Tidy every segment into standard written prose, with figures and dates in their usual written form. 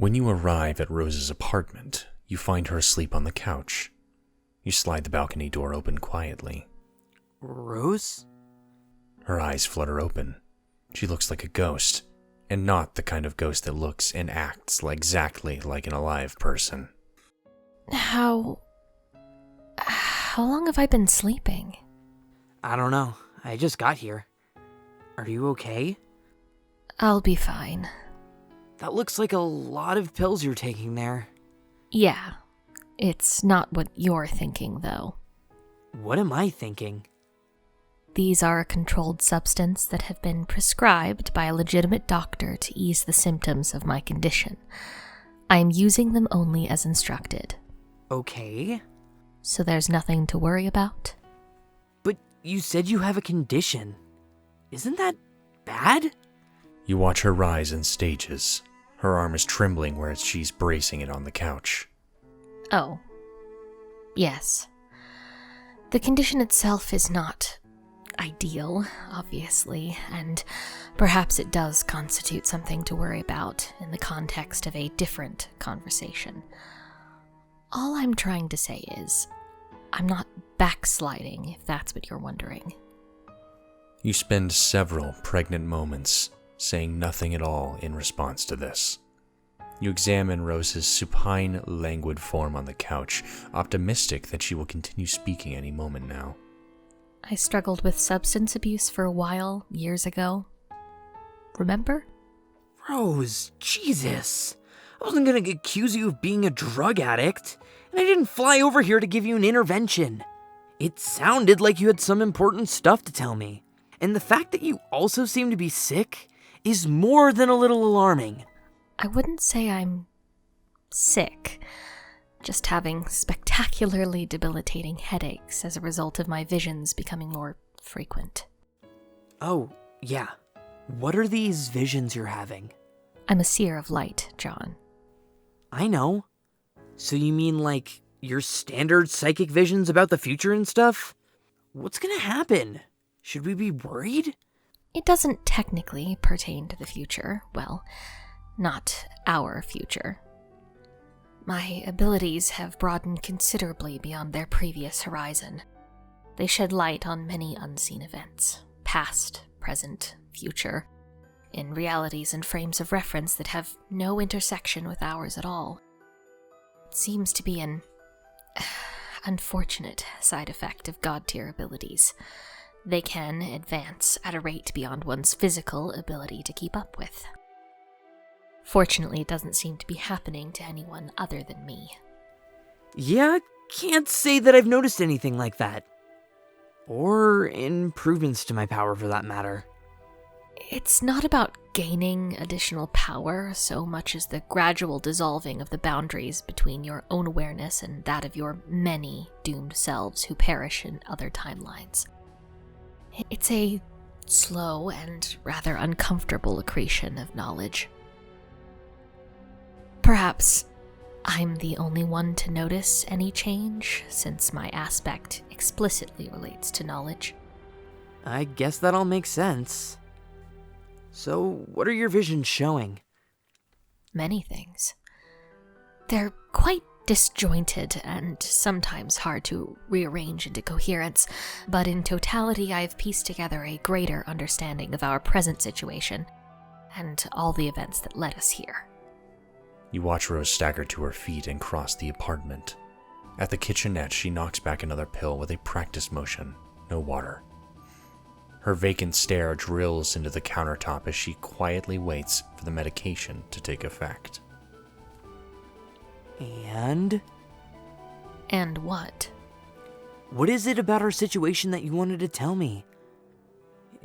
When you arrive at Rose's apartment, you find her asleep on the couch. You slide the balcony door open quietly. Rose? Her eyes flutter open. She looks like a ghost, and not the kind of ghost that looks and acts exactly like an alive person. How long have I been sleeping? I don't know. I just got here. Are you okay? I'll be fine. That looks like a lot of pills you're taking there. Yeah. It's not what you're thinking, though. What am I thinking? These are a controlled substance that have been prescribed by a legitimate doctor to ease the symptoms of my condition. I am using them only as instructed. Okay. So there's nothing to worry about? But you said you have a condition. Isn't that bad? You watch her rise in stages. Her arm is trembling where she's bracing it on the couch. Oh. Yes. The condition itself is not ideal, obviously, and perhaps it does constitute something to worry about in the context of a different conversation. All I'm trying to say is, I'm not backsliding, if that's what you're wondering. You spend several pregnant moments saying nothing at all in response to this. You examine Rose's supine, languid form on the couch, optimistic that she will continue speaking any moment now. I struggled with substance abuse for a while, years ago. Remember? Rose, Jesus. I wasn't gonna accuse you of being a drug addict, and I didn't fly over here to give you an intervention. It sounded like you had some important stuff to tell me, and the fact that you also seem to be sick is more than a little alarming. I wouldn't say I'm sick, just having spectacularly debilitating headaches as a result of my visions becoming more frequent. Oh, yeah. What are these visions you're having? I'm a seer of light, John. I know. So you mean like your standard psychic visions about the future and stuff? What's gonna happen? Should we be worried? It doesn't technically pertain to the future. Well, not our future. My abilities have broadened considerably beyond their previous horizon. They shed light on many unseen events, past, present, future, in realities and frames of reference that have no intersection with ours at all. It seems to be an unfortunate side effect of God-tier abilities. They can advance at a rate beyond one's physical ability to keep up with. Fortunately, it doesn't seem to be happening to anyone other than me. Yeah, can't say that I've noticed anything like that. Or improvements to my power, for that matter. It's not about gaining additional power so much as the gradual dissolving of the boundaries between your own awareness and that of your many doomed selves who perish in other timelines. It's a slow and rather uncomfortable accretion of knowledge. Perhaps I'm the only one to notice any change, since my aspect explicitly relates to knowledge. I guess that all makes sense. So, what are your visions showing? Many things. They're quite disjointed and sometimes hard to rearrange into coherence, but in totality I've pieced together a greater understanding of our present situation and all the events that led us here. You watch Rose stagger to her feet and cross the apartment. At the kitchenette, she knocks back another pill with a practiced motion. No water. Her vacant stare drills into the countertop as she quietly waits for the medication to take effect. And? And what? What is it about our situation that you wanted to tell me?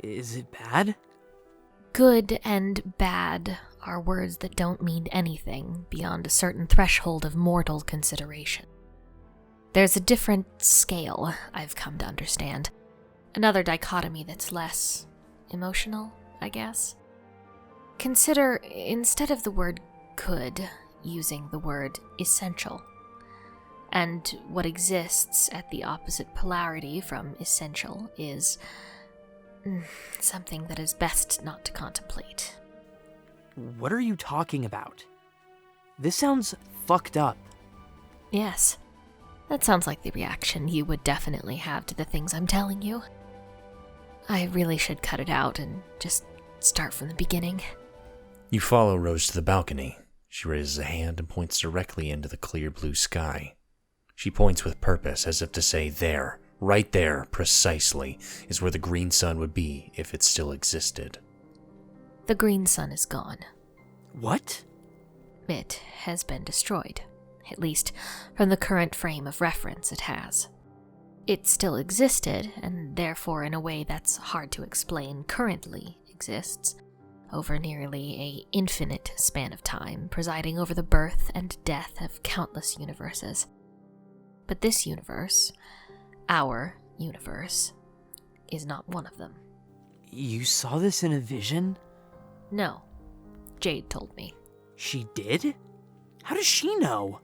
Is it bad? Good and bad are words that don't mean anything beyond a certain threshold of mortal consideration. There's a different scale, I've come to understand. Another dichotomy that's less emotional, I guess. Consider, instead of the word good, using the word essential. And what exists at the opposite polarity from essential is something that is best not to contemplate. What are you talking about? This sounds fucked up. Yes, that sounds like the reaction you would definitely have to the things I'm telling you. I really should cut it out and just start from the beginning. You follow Rose to the balcony. She raises a hand and points directly into the clear blue sky. She points with purpose, as if to say, there, right there, precisely, is where the green sun would be if it still existed. The green sun is gone. What? It has been destroyed. At least, from the current frame of reference it has. It still existed, and therefore in a way that's hard to explain currently exists, over nearly an infinite span of time, presiding over the birth and death of countless universes. But this universe, our universe, is not one of them. You saw this in a vision? No. Jade told me. She did? How does she know?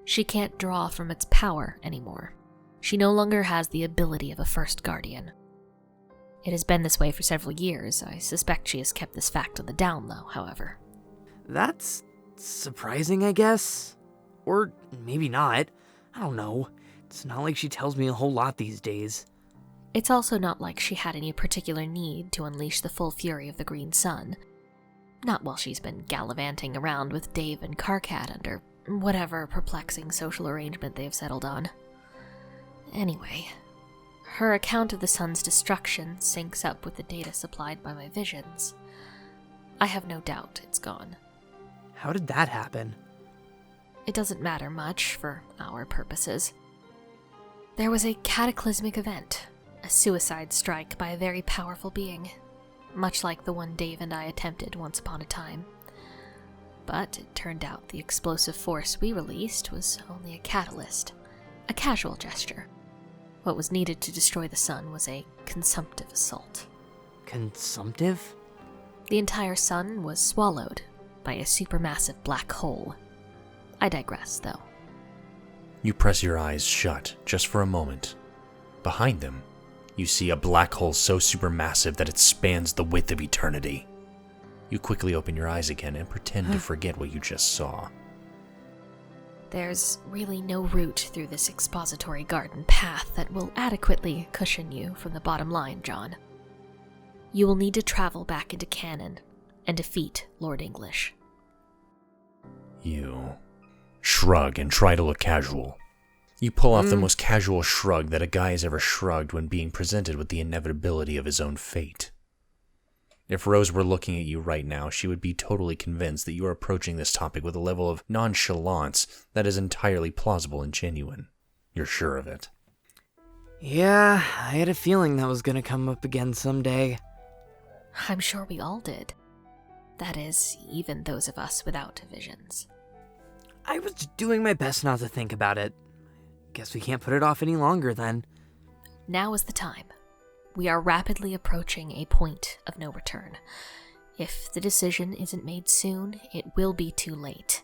She can't draw from its power anymore. She no longer has the ability of a first guardian. It has been this way for several years. I suspect she has kept this fact on the down low, however. That's surprising, I guess. Or maybe not. I don't know. It's not like she tells me a whole lot these days. It's also not like she had any particular need to unleash the full fury of the green sun. Not while she's been gallivanting around with Dave and Karkat under whatever perplexing social arrangement they've settled on. Anyway, her account of the sun's destruction syncs up with the data supplied by my visions. I have no doubt it's gone. How did that happen? It doesn't matter much for our purposes. There was a cataclysmic event, a suicide strike by a very powerful being, much like the one Dave and I attempted once upon a time. But it turned out the explosive force we released was only a catalyst, a casual gesture. What was needed to destroy the sun was a consumptive assault. Consumptive? The entire sun was swallowed by a supermassive black hole. I digress, though. You press your eyes shut just for a moment. Behind them, you see a black hole so supermassive that it spans the width of eternity. You quickly open your eyes again and pretend to forget what you just saw. There's really no route through this expository garden path that will adequately cushion you from the bottom line, John. You will need to travel back into canon and defeat Lord English. You shrug and try to look casual. You pull off the most casual shrug that a guy has ever shrugged when being presented with the inevitability of his own fate. If Rose were looking at you right now, she would be totally convinced that you are approaching this topic with a level of nonchalance that is entirely plausible and genuine. You're sure of it. Yeah, I had a feeling that was gonna come up again someday. I'm sure we all did. That is, even those of us without visions. I was doing my best not to think about it. Guess we can't put it off any longer then. Now is the time. We are rapidly approaching a point of no return. If the decision isn't made soon, it will be too late.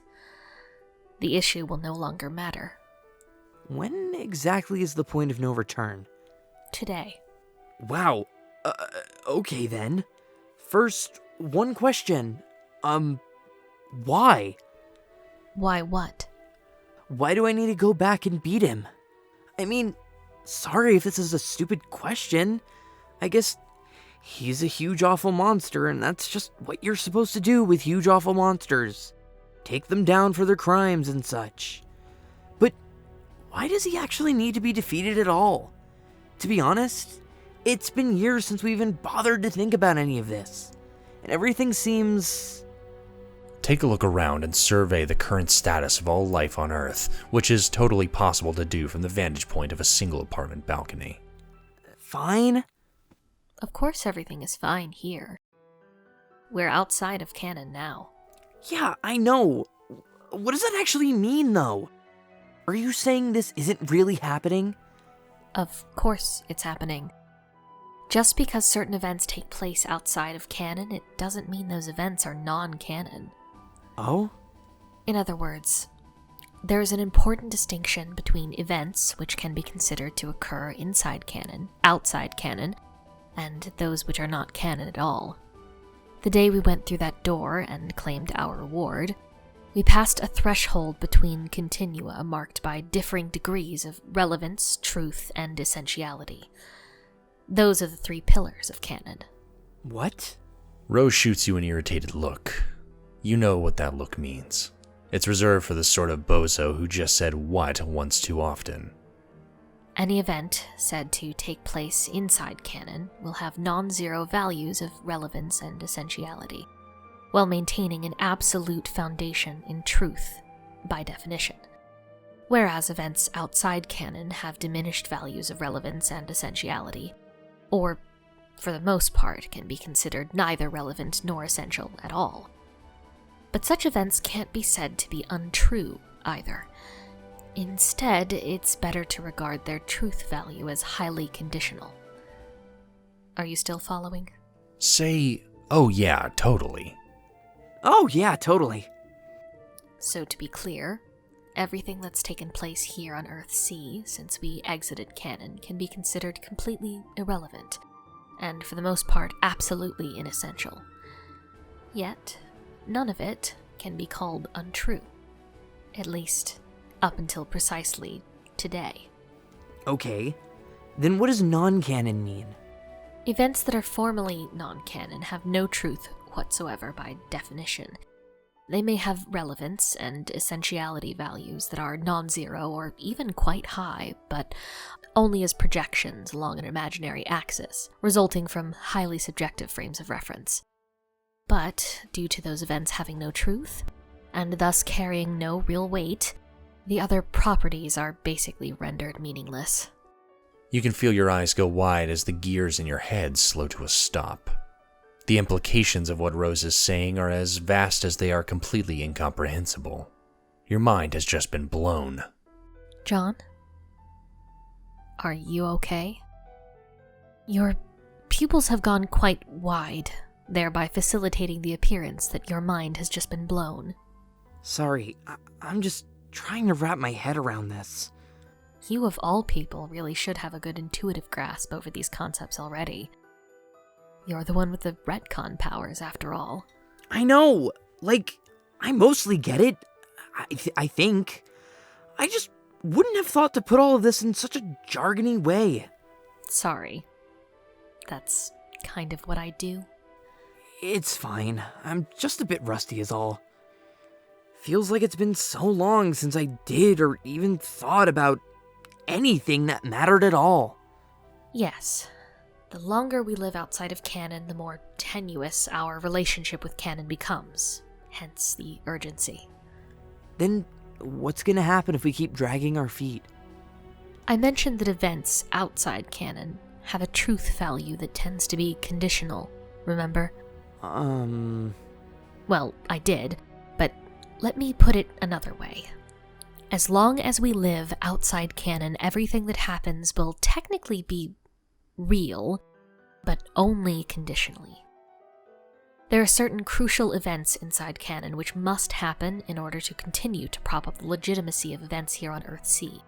The issue will no longer matter. When exactly is the point of no return? Today. Wow. Okay then. First, one question. Why? Why what? Why do I need to go back and beat him? I mean, sorry if this is a stupid question. I guess he's a huge awful monster, and that's just what you're supposed to do with huge awful monsters. Take them down for their crimes and such. But why does he actually need to be defeated at all? To be honest, it's been years since we even bothered to think about any of this. And everything seems... Take a look around and survey the current status of all life on Earth, which is totally possible to do from the vantage point of a single apartment balcony. Fine? Of course everything is fine here. We're outside of canon now. Yeah, I know. What does that actually mean, though? Are you saying this isn't really happening? Of course it's happening. Just because certain events take place outside of canon, it doesn't mean those events are non-canon. Oh? In other words, there is an important distinction between events which can be considered to occur inside canon, outside canon, and those which are not canon at all. The day we went through that door and claimed our reward, We passed a threshold between continua marked by differing degrees of relevance, truth, and essentiality. Those are the 3 pillars of canon. What? Rose shoots you an irritated look. You know what that look means. It's reserved for the sort of bozo who just said what once too often. Any event said to take place inside canon will have non-zero values of relevance and essentiality, while maintaining an absolute foundation in truth, by definition. Whereas events outside canon have diminished values of relevance and essentiality, or, for the most part, can be considered neither relevant nor essential at all. But such events can't be said to be untrue, either. Instead, it's better to regard their truth value as highly conditional. Are you still following? Say, oh yeah, totally. Oh, yeah, totally. So to be clear, everything that's taken place here on Earth C since we exited canon can be considered completely irrelevant, and for the most part absolutely inessential. Yet, none of it can be called untrue. At least, up until precisely today. Okay, then what does non-canon mean? Events that are formally non-canon have no truth whatsoever by definition. They may have relevance and essentiality values that are non-zero or even quite high, but only as projections along an imaginary axis, resulting from highly subjective frames of reference. But, due to those events having no truth, and thus carrying no real weight, the other properties are basically rendered meaningless. You can feel your eyes go wide as the gears in your head slow to a stop. The implications of what Rose is saying are as vast as they are completely incomprehensible. Your mind has just been blown. John? Are you okay? Your pupils have gone quite wide, thereby facilitating the appearance that your mind has just been blown. Sorry, I'm just trying to wrap my head around this. You of all people really should have a good intuitive grasp over these concepts already. You're the one with the retcon powers, after all. I know! I mostly get it. I think. I just wouldn't have thought to put all of this in such a jargony way. Sorry. That's kind of what I do. It's fine. I'm just a bit rusty is all. Feels like it's been so long since I did or even thought about anything that mattered at all. Yes. The longer we live outside of canon, the more tenuous our relationship with canon becomes. Hence the urgency. Then what's gonna happen if we keep dragging our feet? I mentioned that events outside canon have a truth value that tends to be conditional, remember? Well, I did, but let me put it another way. As long as we live outside canon, everything that happens will technically be real, but only conditionally. There are certain crucial events inside canon which must happen in order to continue to prop up the legitimacy of events here on Earth C.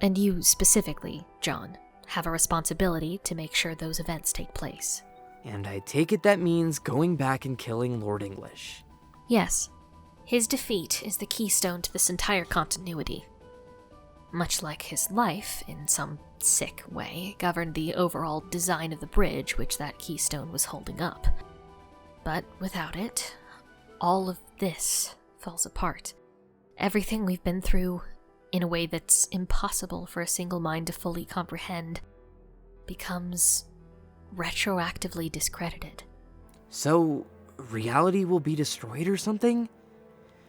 And you specifically, John, have a responsibility to make sure those events take place. And I take it that means going back and killing Lord English. Yes. His defeat is the keystone to this entire continuity. Much like his life, in some sick way, governed the overall design of the bridge which that keystone was holding up. But without it, all of this falls apart. Everything we've been through, in a way that's impossible for a single mind to fully comprehend, becomes retroactively discredited. So, reality will be destroyed or something?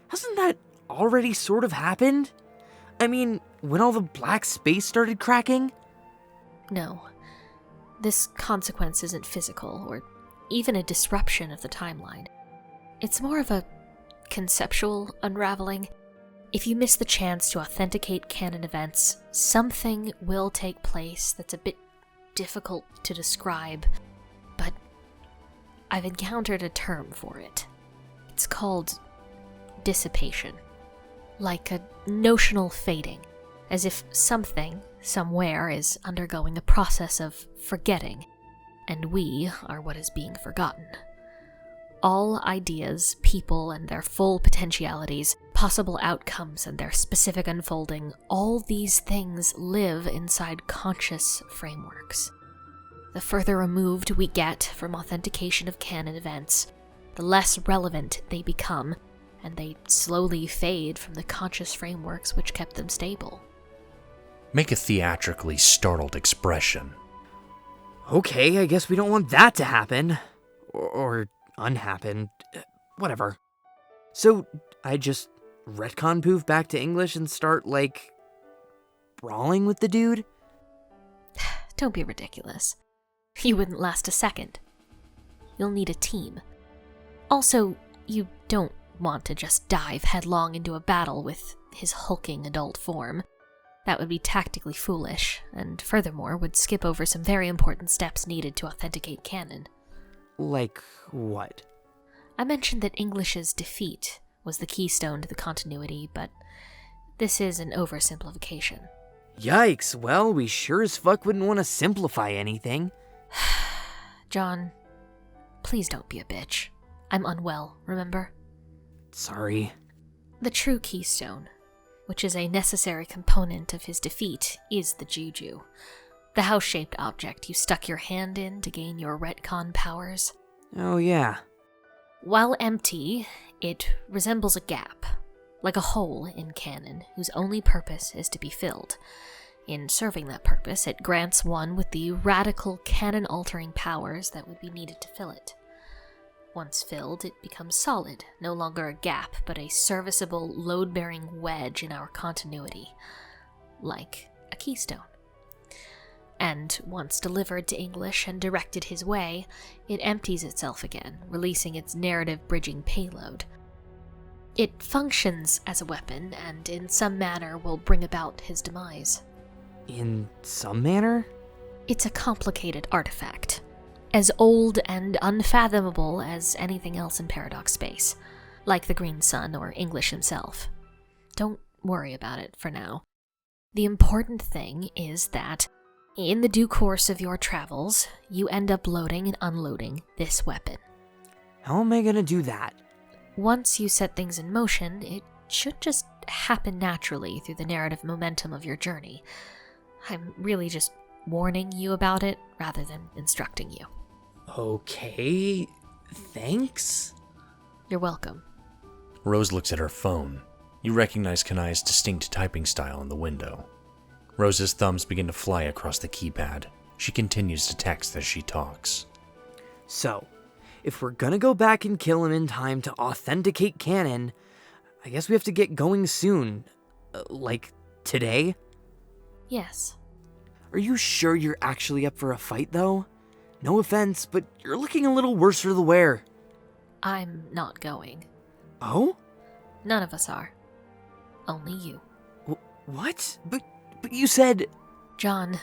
Hasn't that already sort of happened? I mean, when all the black space started cracking? No. This consequence isn't physical, or even a disruption of the timeline. It's more of a conceptual unraveling. If you miss the chance to authenticate canon events, something will take place that's a bit difficult to describe, but I've encountered a term for it. It's called dissipation. Like a notional fading, as if something, somewhere, is undergoing a process of forgetting, and we are what is being forgotten. All ideas, people, and their full potentialities, possible outcomes and their specific unfolding, all these things live inside conscious frameworks. The further removed we get from authentication of canon events, the less relevant they become, and they slowly fade from the conscious frameworks which kept them stable. Make a theatrically startled expression. Okay, I guess we don't want that to happen. Or unhappen. Whatever. So, I just retcon poof back to English and start, brawling with the dude? Don't be ridiculous. You wouldn't last a second. You'll need a team. Also, you don't want to just dive headlong into a battle with his hulking adult form. That would be tactically foolish, and furthermore would skip over some very important steps needed to authenticate canon. Like what? I mentioned that English's defeat was the keystone to the continuity, but this is an oversimplification. Yikes, well, we sure as fuck wouldn't want to simplify anything. John, please don't be a bitch. I'm unwell, remember? Sorry. The true keystone, which is a necessary component of his defeat, is the juju. The house-shaped object you stuck your hand in to gain your retcon powers. Oh yeah. While empty, it resembles a gap, like a hole in canon whose only purpose is to be filled. In serving that purpose, it grants one with the radical canon-altering powers that would be needed to fill it. Once filled, it becomes solid, no longer a gap, but a serviceable, load-bearing wedge in our continuity, like a keystone. And once delivered to English and directed his way, it empties itself again, releasing its narrative-bridging payload. It functions as a weapon, and in some manner will bring about his demise. In some manner? It's a complicated artifact, as old and unfathomable as anything else in Paradox space, like the Green Sun or English himself. Don't worry about it for now. The important thing is that, in the due course of your travels, you end up loading and unloading this weapon. How am I gonna do that? Once you set things in motion, it should just happen naturally through the narrative momentum of your journey. I'm really just warning you about it rather than instructing you. Okay, thanks? You're welcome. Rose looks at her phone. You recognize Kanai's distinct typing style in the window. Rose's thumbs begin to fly across the keypad. She continues to text as she talks. So, if we're gonna go back and kill him in time to authenticate canon, I guess we have to get going soon. Like, today? Yes. Are you sure you're actually up for a fight, though? No offense, but you're looking a little worse for the wear. I'm not going. Oh? None of us are. Only you. What? But you said... John,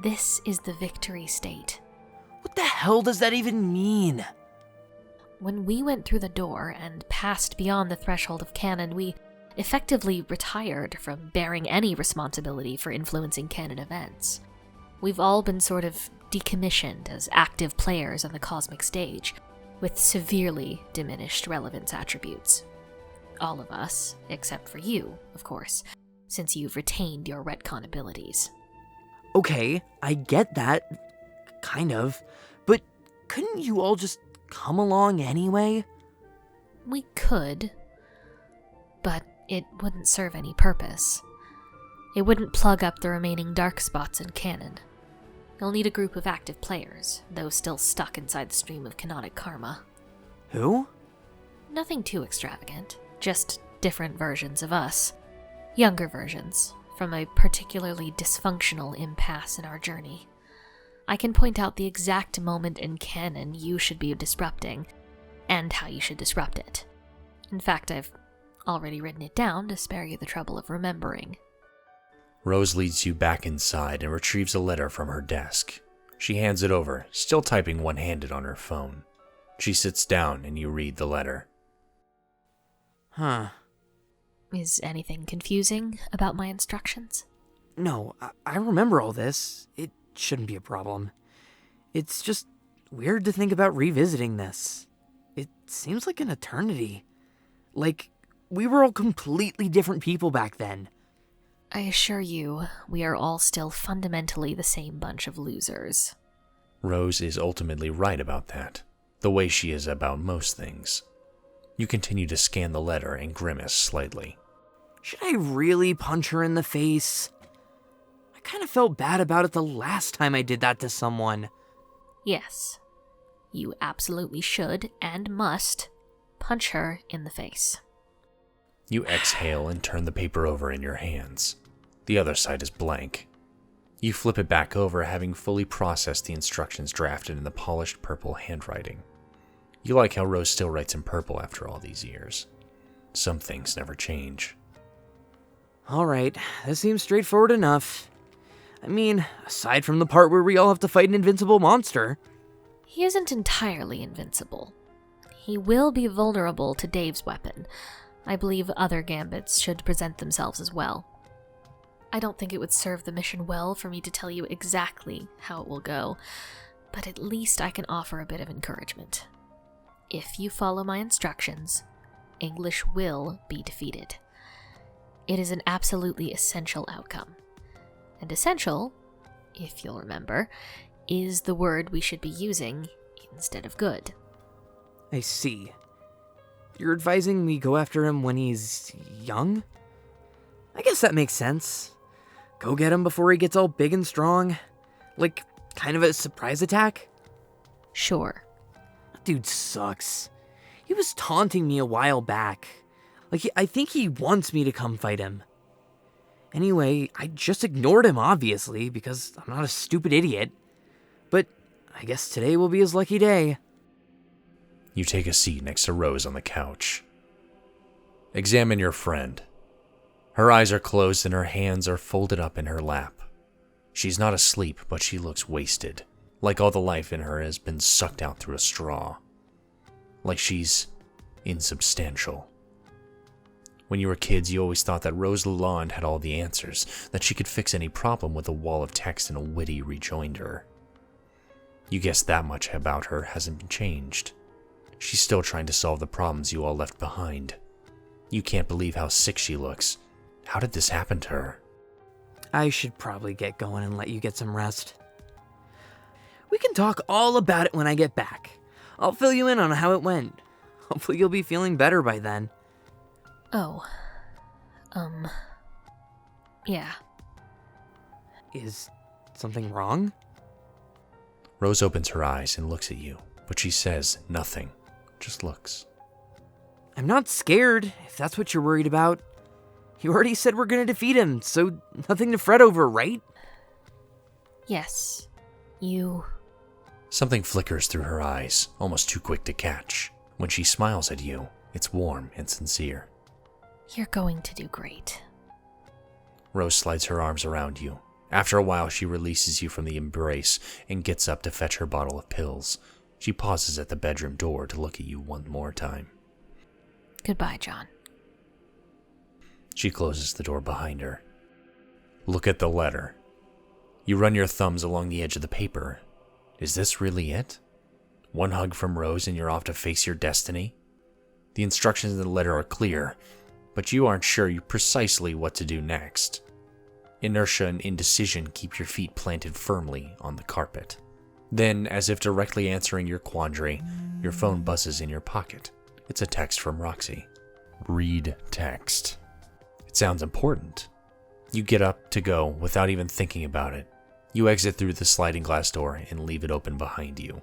this is the victory state. What the hell does that even mean? When we went through the door and passed beyond the threshold of canon, we effectively retired from bearing any responsibility for influencing canon events. We've all been sort of decommissioned as active players on the cosmic stage, with severely diminished relevance attributes. All of us, except for you, of course, since you've retained your retcon abilities. Okay, I get that, kind of, but couldn't you all just come along anyway? We could, but it wouldn't serve any purpose. It wouldn't plug up the remaining dark spots in canon. You'll need a group of active players, though still stuck inside the stream of canonic karma. Who? Nothing too extravagant, just different versions of us. Younger versions, from a particularly dysfunctional impasse in our journey. I can point out the exact moment in canon you should be disrupting, and how you should disrupt it. In fact, I've already written it down to spare you the trouble of remembering. Rose leads you back inside and retrieves a letter from her desk. She hands it over, still typing one-handed on her phone. She sits down and you read the letter. Huh. Is anything confusing about my instructions? No, I remember all this. It shouldn't be a problem. It's just weird to think about revisiting this. It seems like an eternity. Like, we were all completely different people back then. I assure you, we are all still fundamentally the same bunch of losers. Rose is ultimately right about that, the way she is about most things. You continue to scan the letter and grimace slightly. Should I really punch her in the face? I kind of felt bad about it the last time I did that to someone. Yes, you absolutely should and must punch her in the face. You exhale and turn the paper over in your hands. The other side is blank. You flip it back over, having fully processed the instructions drafted in the polished purple handwriting. You like how Rose still writes in purple after all these years. Some things never change. Alright, this seems straightforward enough. I mean, aside from the part where we all have to fight an invincible monster. He isn't entirely invincible. He will be vulnerable to Dave's weapon. I believe other gambits should present themselves as well. I don't think it would serve the mission well for me to tell you exactly how it will go, but at least I can offer a bit of encouragement. If you follow my instructions, English will be defeated. It is an absolutely essential outcome. And essential, if you'll remember, is the word we should be using instead of good. I see. You're advising me go after him when he's young? I guess that makes sense. Go get him before he gets all big and strong. Like, kind of a surprise attack? Sure. That dude sucks. He was taunting me a while back. Like, I think he wants me to come fight him. Anyway, I just ignored him, obviously, because I'm not a stupid idiot. But I guess today will be his lucky day. You take a seat next to Rose on the couch. Examine your friend. Her eyes are closed and her hands are folded up in her lap. She's not asleep, but she looks wasted, like all the life in her has been sucked out through a straw. Like she's insubstantial. When you were kids, you always thought that Rose Lalonde had all the answers, that she could fix any problem with a wall of text and a witty rejoinder. You guess that much about her hasn't been changed. She's still trying to solve the problems you all left behind. You can't believe how sick she looks. How did this happen to her? I should probably get going and let you get some rest. We can talk all about it when I get back. I'll fill you in on how it went. Hopefully you'll be feeling better by then. Oh. Yeah. Is something wrong? Rose opens her eyes and looks at you, but she says nothing, just looks. I'm not scared, if that's what you're worried about. You already said we're gonna defeat him, so nothing to fret over, right? Yes. You... Something flickers through her eyes, almost too quick to catch. When she smiles at you, it's warm and sincere. You're going to do great. Rose slides her arms around you. After a while, she releases you from the embrace and gets up to fetch her bottle of pills. She pauses at the bedroom door to look at you one more time. Goodbye, John. She closes the door behind her. Look at the letter. You run your thumbs along the edge of the paper. Is this really it? One hug from Rose and you're off to face your destiny? The instructions in the letter are clear, but you aren't sure precisely what to do next. Inertia and indecision keep your feet planted firmly on the carpet. Then, as if directly answering your quandary, your phone buzzes in your pocket. It's a text from Roxy. Read text. It sounds important. You get up to go without even thinking about it. You exit through the sliding glass door and leave it open behind you.